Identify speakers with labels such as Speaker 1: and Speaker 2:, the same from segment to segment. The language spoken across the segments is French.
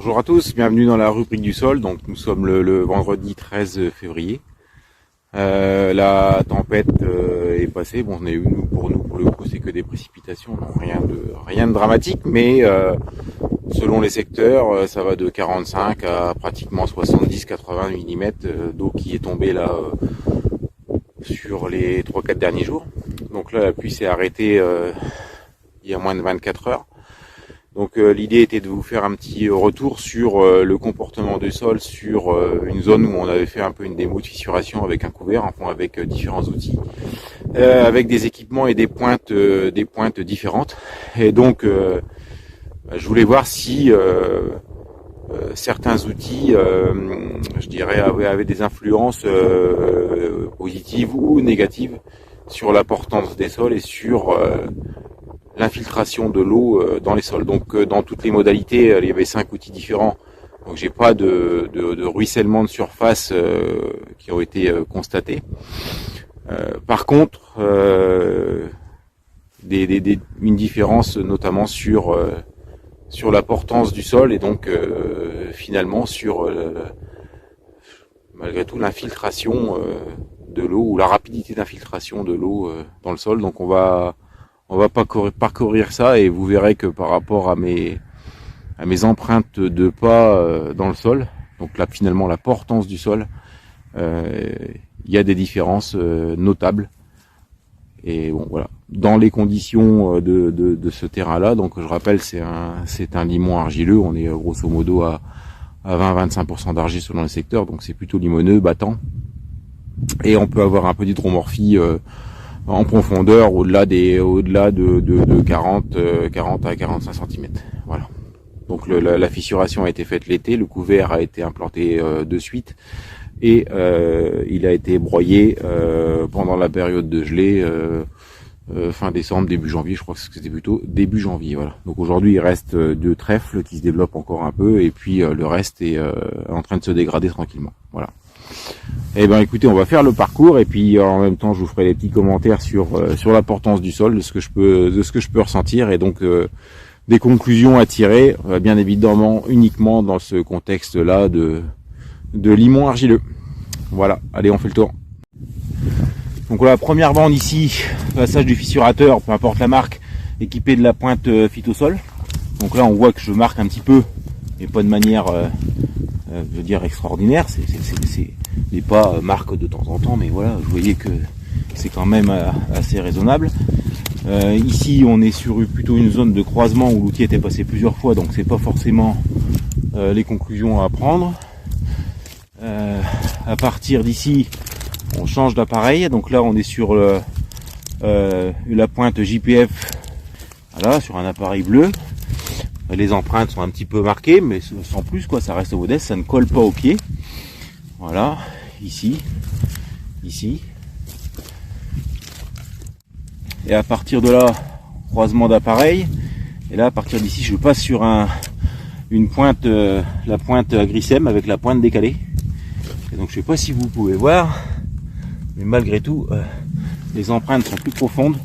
Speaker 1: Bonjour à tous, bienvenue dans la rubrique du sol. Donc nous sommes le vendredi 13 février. La tempête est passée. Bon, pour le coup, c'est que des précipitations, non, rien de dramatique, mais selon les secteurs, ça va de 45 à pratiquement 70-80 mm d'eau qui est tombée là sur les 3-4 derniers jours. Donc là, la pluie s'est arrêtée il y a moins de 24 heures. Donc l'idée était de vous faire un petit retour sur le comportement du sol sur une zone où on avait fait un peu une démo de fissuration avec un couvert, enfin avec différents outils, avec des équipements et des pointes différentes. Et donc je voulais voir si certains outils, je dirais, avaient des influences positives ou négatives sur la portance des sols et sur l'infiltration de l'eau dans les sols. Donc dans toutes les modalités, il y avait 5 outils différents. Donc j'ai pas de ruissellement de surface qui ont été constatés. Par contre, une différence notamment sur la portance du sol et donc finalement sur malgré tout l'infiltration de l'eau ou la rapidité d'infiltration de l'eau dans le sol. Donc on va parcourir ça et vous verrez que par rapport à mes empreintes de pas dans le sol, donc là finalement la portance du sol, il y a des différences notables. Et bon voilà, dans les conditions de ce terrain-là, donc je rappelle c'est un limon argileux, on est grosso modo à 20-25% d'argile selon les secteurs, donc c'est plutôt limoneux, battant, et on peut avoir un peu d'hydromorphie en profondeur au-delà de 40 à 45 cm. Voilà. Donc la fissuration a été faite l'été, le couvert a été implanté de suite et il a été broyé pendant la période de gelée fin décembre, début janvier, je crois que c'était plutôt début janvier. Voilà. Donc aujourd'hui il reste 2 trèfles qui se développent encore un peu et puis le reste est en train de se dégrader tranquillement. Voilà. Eh ben écoutez, on va faire le parcours et puis en même temps je vous ferai des petits commentaires sur l'importance du sol, de ce que je peux ressentir et donc des conclusions à tirer, bien évidemment uniquement dans ce contexte-là de limon argileux. Voilà, allez on fait le tour. Donc la première bande ici, passage du fissurateur, peu importe la marque, équipée de la pointe phytosol. Donc là on voit que je marque un petit peu, mais pas de manière je veux dire extraordinaire, les pas marquent de temps en temps, mais voilà, vous voyez que c'est quand même assez raisonnable. Ici on est sur plutôt une zone de croisement où l'outil était passé plusieurs fois, donc c'est pas forcément les conclusions à prendre. À partir d'ici on change d'appareil, donc là on est sur la pointe JPF, voilà, sur un appareil bleu. Les empreintes sont un petit peu marquées, mais sans plus quoi, ça reste modeste, ça ne colle pas au pied. Voilà, ici. Et à partir de là, croisement d'appareil. Et là, à partir d'ici, je passe sur une pointe, la pointe Grisem avec la pointe décalée. Et donc je sais pas si vous pouvez voir, mais malgré tout, les empreintes sont plus profondes.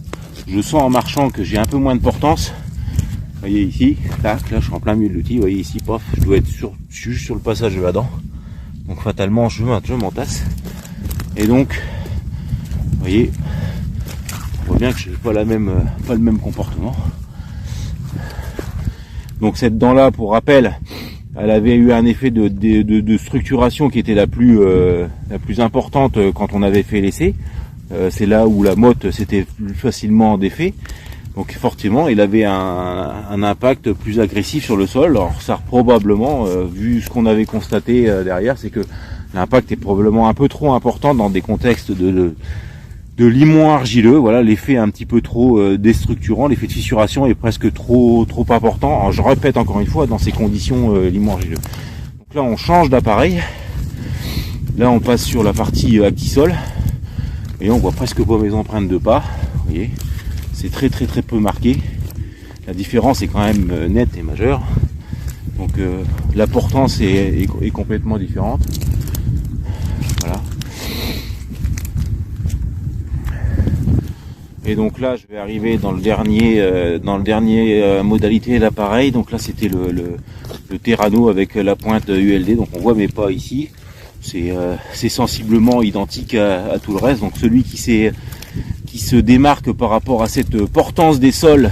Speaker 1: Je sens en marchant que j'ai un peu moins de portance. Vous voyez ici, tac, là je suis en plein milieu de l'outil, vous voyez ici, pof, je dois être juste sur le passage de la dent. Donc fatalement je m'entasse. Et donc, vous voyez, on voit bien que je n'ai pas le même comportement. Donc cette dent là, pour rappel, elle avait eu un effet de structuration qui était la plus importante quand on avait fait l'essai. C'est là où la motte s'était plus facilement défait. Donc forcément, il avait un impact plus agressif sur le sol. Alors ça probablement, vu ce qu'on avait constaté derrière, c'est que l'impact est probablement un peu trop important dans des contextes de limon argileux. Voilà, l'effet un petit peu trop déstructurant, l'effet de fissuration est presque trop important. Alors, je répète encore une fois, dans ces conditions limon argileux. Donc là, on change d'appareil. Là, on passe sur la partie actisol et on voit presque pas mes empreintes de pas. Vous voyez. C'est très peu marqué. La différence est quand même nette et majeure. Donc la portance est complètement différente. Voilà. Et donc là je vais arriver dans le dernier modalité de l'appareil. Donc là c'était le Terrano avec la pointe ULD. Donc on voit mes pas ici, c'est sensiblement identique à tout le reste. Donc celui qui se démarque par rapport à cette portance des sols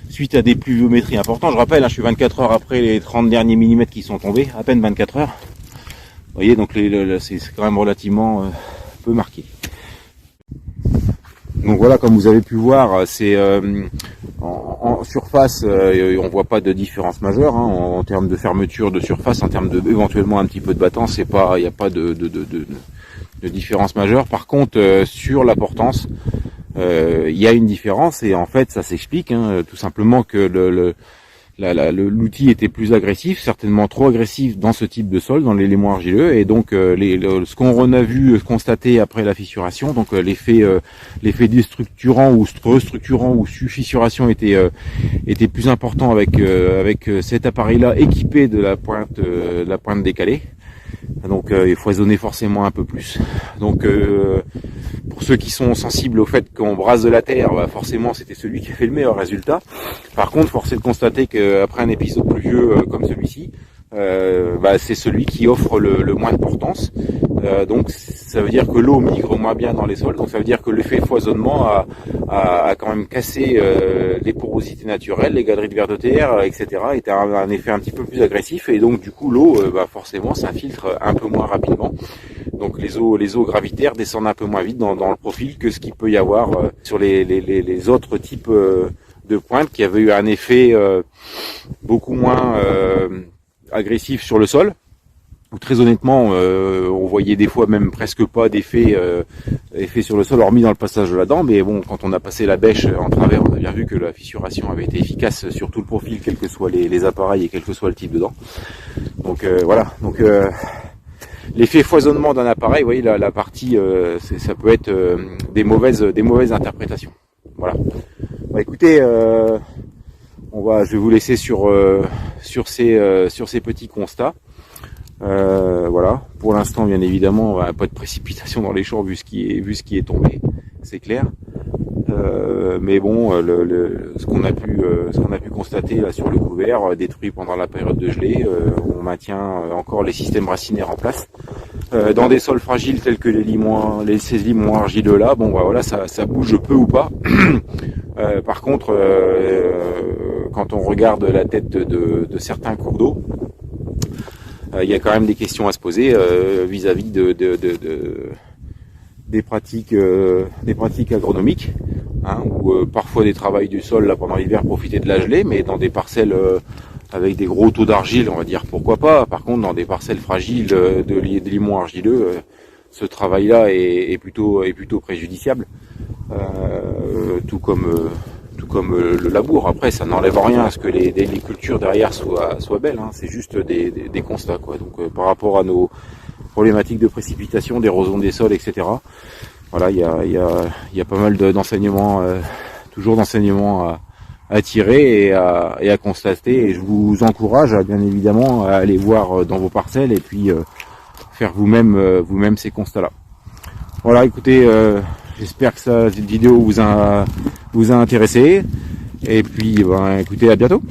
Speaker 1: suite à des pluviométries importantes. Je rappelle, je suis 24 heures après les 30 derniers millimètres qui sont tombés, à peine 24 heures. Vous voyez, donc c'est quand même relativement peu marqué. Donc voilà, comme vous avez pu voir, c'est en surface, on voit pas de différence majeure en termes de fermeture de surface, en termes de éventuellement un petit peu de battant, il n'y a pas de différence majeure. Par contre, sur la portance, il y a une différence et en fait ça s'explique tout simplement que l'outil était plus agressif, certainement trop agressif dans ce type de sol, dans l'élément argileux, et donc ce qu'on a vu constater après la fissuration, donc l'effet déstructurant ou restructurant ou fissuration était plus important avec cet appareil-là équipé de la pointe décalée. Donc il foisonnait forcément un peu plus. Donc pour ceux qui sont sensibles au fait qu'on brasse de la terre, forcément c'était celui qui a fait le meilleur résultat. Par contre, force est de constater qu'après un épisode pluvieux comme celui-ci, c'est celui qui offre le moins de portance. Donc ça veut dire que l'eau migre moins bien dans les sols, donc ça veut dire que l'effet foisonnement a quand même cassé les porosités naturelles, les galeries de vers de terre, etc. était un effet un petit peu plus agressif, et donc du coup l'eau forcément s'infiltre un peu moins rapidement. Donc les eaux gravitaires descendent un peu moins vite dans le profil que ce qu'il peut y avoir sur les autres types de pointes qui avaient eu un effet beaucoup moins agressif sur le sol. Très honnêtement, on voyait des fois même presque pas d'effet sur le sol, hormis dans le passage de la dent. Mais bon, quand on a passé la bêche en travers, on a bien vu que la fissuration avait été efficace sur tout le profil, quels que soient les appareils et quel que soit le type de dent. Donc voilà. Donc l'effet foisonnement d'un appareil, vous voyez, la partie, ça peut être des mauvaises interprétations. Voilà. Écoutez, je vais vous laisser sur ces petits constats. Voilà. Pour l'instant, bien évidemment, pas de précipitation dans les champs vu ce qui est tombé, c'est clair. Mais bon, ce qu'on a pu constater là sur le couvert, détruit pendant la période de gelée, on maintient encore les systèmes racinaires en place. Dans des sols fragiles tels que ces limons argileux là, voilà, ça bouge peu ou pas. Par contre, quand on regarde la tête de certains cours d'eau, il y a quand même des questions à se poser vis-à-vis des pratiques agronomiques, où parfois des travaux du sol là pendant l'hiver profitaient de la gelée, mais dans des parcelles avec des gros taux d'argile, on va dire pourquoi pas. Par contre, dans des parcelles fragiles de limons argileux, ce travail-là est plutôt préjudiciable, tout comme le labour. Après, ça n'enlève rien à ce que les cultures derrière soient belles, c'est juste des constats, quoi. Donc par rapport à nos problématiques de précipitation, d'érosion des sols, etc. Voilà, il y a pas mal d'enseignements, toujours d'enseignements à tirer et à constater. Et je vous encourage bien évidemment à aller voir dans vos parcelles et puis faire vous-même ces constats-là. Voilà, écoutez, j'espère que cette vidéo vous a intéressé. Et puis, écoutez, à bientôt.